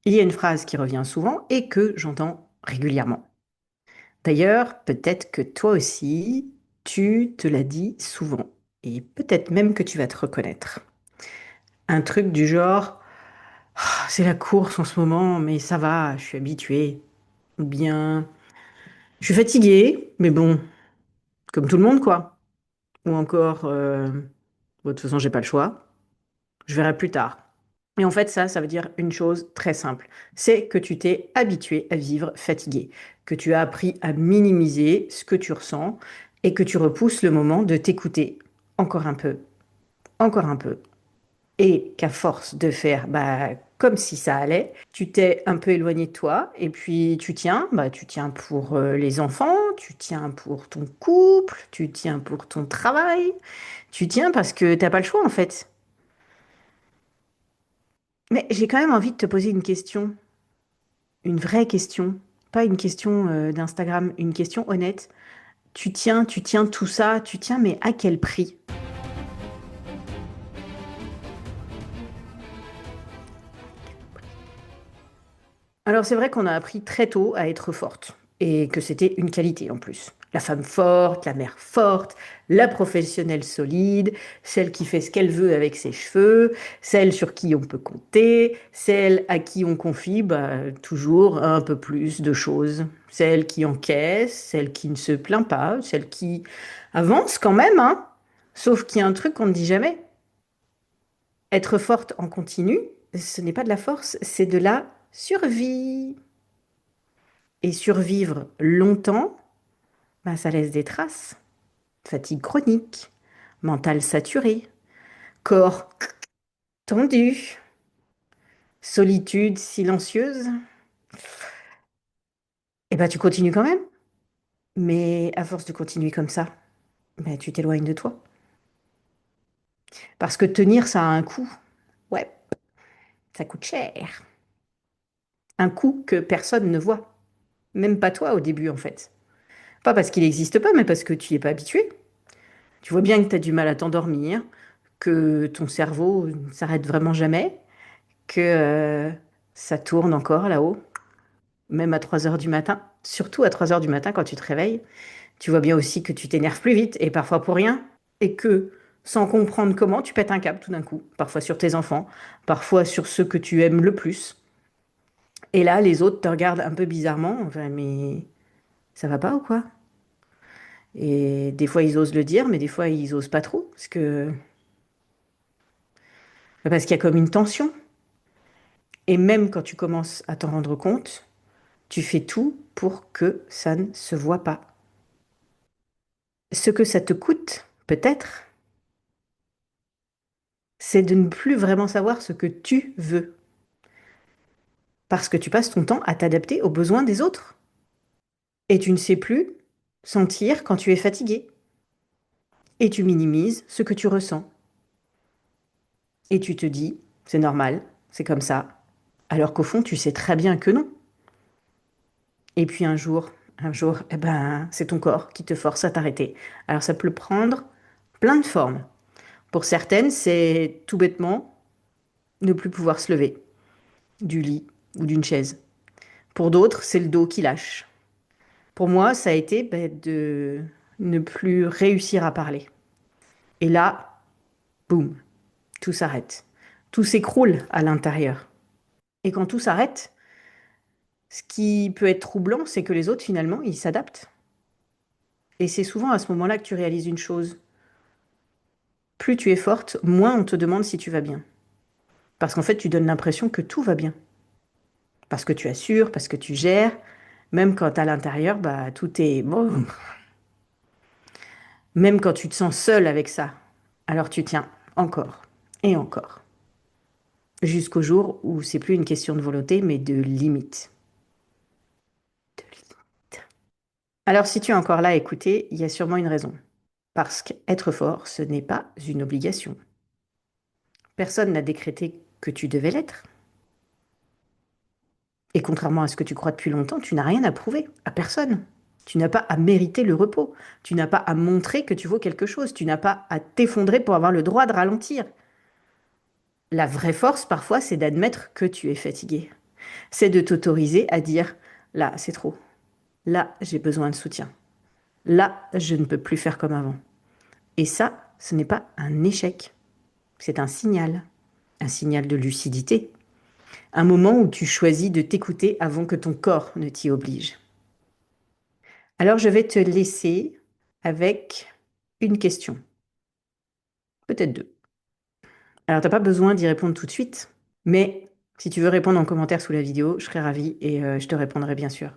Il y a une phrase qui revient souvent et que j'entends régulièrement. D'ailleurs, peut-être que toi aussi, tu te l'as dit souvent et peut-être même que tu vas te reconnaître. Un truc du genre, ah, c'est la course en ce moment, mais ça va, je suis habituée. Ou bien, je suis fatiguée, mais bon, comme tout le monde, quoi. Ou encore, bon, de toute façon, j'ai pas le choix, je verrai plus tard. Et en fait, ça veut dire une chose très simple. C'est que tu t'es habitué à vivre fatigué, que tu as appris à minimiser ce que tu ressens et que tu repousses le moment de t'écouter encore un peu. Et qu'à force de faire comme si ça allait, tu t'es un peu éloigné de toi et puis tu tiens pour les enfants, tu tiens pour ton couple, tu tiens pour ton travail, tu tiens parce que t'as pas le choix en fait. Mais j'ai quand même envie de te poser une question. Une vraie question, pas une question d'Instagram, une question honnête. Tu tiens tout ça, tu tiens, mais à quel prix? Alors c'est vrai qu'on a appris très tôt à être forte et que c'était une qualité en plus. La femme forte, la mère forte, la professionnelle solide, celle qui fait ce qu'elle veut avec ses cheveux, celle sur qui on peut compter, celle à qui on confie toujours un peu plus de choses, celle qui encaisse, celle qui ne se plaint pas, celle qui avance quand même, hein. Sauf qu'il y a un truc qu'on ne dit jamais. Être forte en continu, ce n'est pas de la force, c'est de la survie. Et survivre longtemps, ça laisse des traces. Fatigue chronique, mental saturé, corps tendu, solitude silencieuse. Et tu continues quand même. Mais à force de continuer comme ça, tu t'éloignes de toi. Parce que tenir, ça a un coût. Ouais, ça coûte cher. Un coût que personne ne voit. Même pas toi au début, en fait. Pas parce qu'il n'existe pas, mais parce que tu n'y es pas habitué. Tu vois bien que tu as du mal à t'endormir, que ton cerveau ne s'arrête vraiment jamais, que ça tourne encore là-haut, même à 3 heures du matin. Surtout à 3 heures du matin quand tu te réveilles. Tu vois bien aussi que tu t'énerves plus vite et parfois pour rien. Et que sans comprendre comment, tu pètes un câble tout d'un coup. Parfois sur tes enfants, parfois sur ceux que tu aimes le plus. Et là, les autres te regardent un peu bizarrement. Enfin, mais ça va pas ou quoi? Et des fois, ils osent le dire, mais des fois, ils osent pas trop. Parce qu'il y a comme une tension. Et même quand tu commences à t'en rendre compte, tu fais tout pour que ça ne se voit pas. Ce que ça te coûte, peut-être, c'est de ne plus vraiment savoir ce que tu veux. Parce que tu passes ton temps à t'adapter aux besoins des autres. Et tu ne sais plus sentir quand tu es fatigué. Et tu minimises ce que tu ressens. Et tu te dis, c'est normal, c'est comme ça. Alors qu'au fond, tu sais très bien que non. Et puis un jour, c'est ton corps qui te force à t'arrêter. Alors ça peut prendre plein de formes. Pour certaines, c'est tout bêtement ne plus pouvoir se lever du lit ou d'une chaise. Pour d'autres, c'est le dos qui lâche. Pour moi, ça a été de ne plus réussir à parler. Et là, boum, tout s'arrête. Tout s'écroule à l'intérieur. Et quand tout s'arrête, ce qui peut être troublant, c'est que les autres, finalement, ils s'adaptent. Et c'est souvent à ce moment-là que tu réalises une chose. Plus tu es forte, moins on te demande si tu vas bien. Parce qu'en fait, tu donnes l'impression que tout va bien. Parce que tu assures, parce que tu gères, même quand à l'intérieur, tout est bon. Même quand tu te sens seul avec ça, alors tu tiens encore et encore. Jusqu'au jour où c'est plus une question de volonté, mais de limite. De limite. Alors si tu es encore là à écouter, il y a sûrement une raison. Parce qu'être fort, ce n'est pas une obligation. Personne n'a décrété que tu devais l'être. Et contrairement à ce que tu crois depuis longtemps, tu n'as rien à prouver à personne. Tu n'as pas à mériter le repos. Tu n'as pas à montrer que tu vaux quelque chose. Tu n'as pas à t'effondrer pour avoir le droit de ralentir. La vraie force, parfois, c'est d'admettre que tu es fatigué. C'est de t'autoriser à dire, là, c'est trop. Là, j'ai besoin de soutien. Là, je ne peux plus faire comme avant. Et ça, ce n'est pas un échec, c'est un signal de lucidité, un moment où tu choisis de t'écouter avant que ton corps ne t'y oblige. Alors, je vais te laisser avec une question, peut-être deux. Alors, tu n'as pas besoin d'y répondre tout de suite, mais si tu veux répondre en commentaire sous la vidéo, je serai ravie et je te répondrai bien sûr.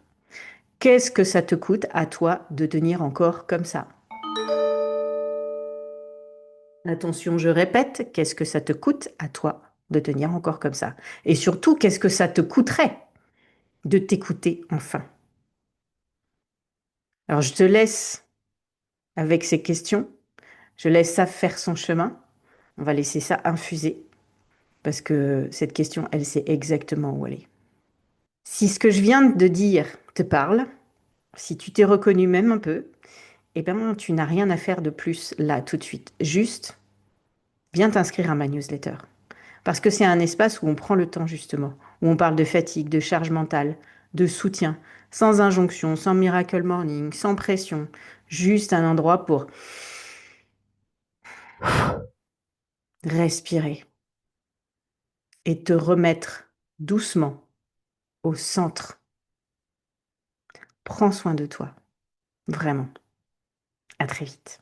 Qu'est-ce que ça te coûte à toi de tenir encore comme ça? Attention, je répète, qu'est-ce que ça te coûte à toi de tenir encore comme ça? Et surtout, qu'est-ce que ça te coûterait de t'écouter enfin? Alors, je te laisse avec ces questions. Je laisse ça faire son chemin. On va laisser ça infuser parce que cette question, elle sait exactement où elle est. Si ce que je viens de dire te parle, si tu t'es reconnu même un peu, eh bien, tu n'as rien à faire de plus là tout de suite. Juste, viens t'inscrire à ma newsletter. Parce que c'est un espace où on prend le temps justement, où on parle de fatigue, de charge mentale, de soutien, sans injonction, sans miracle morning, sans pression, juste un endroit pour respirer et te remettre doucement au centre. Prends soin de toi, vraiment. À très vite.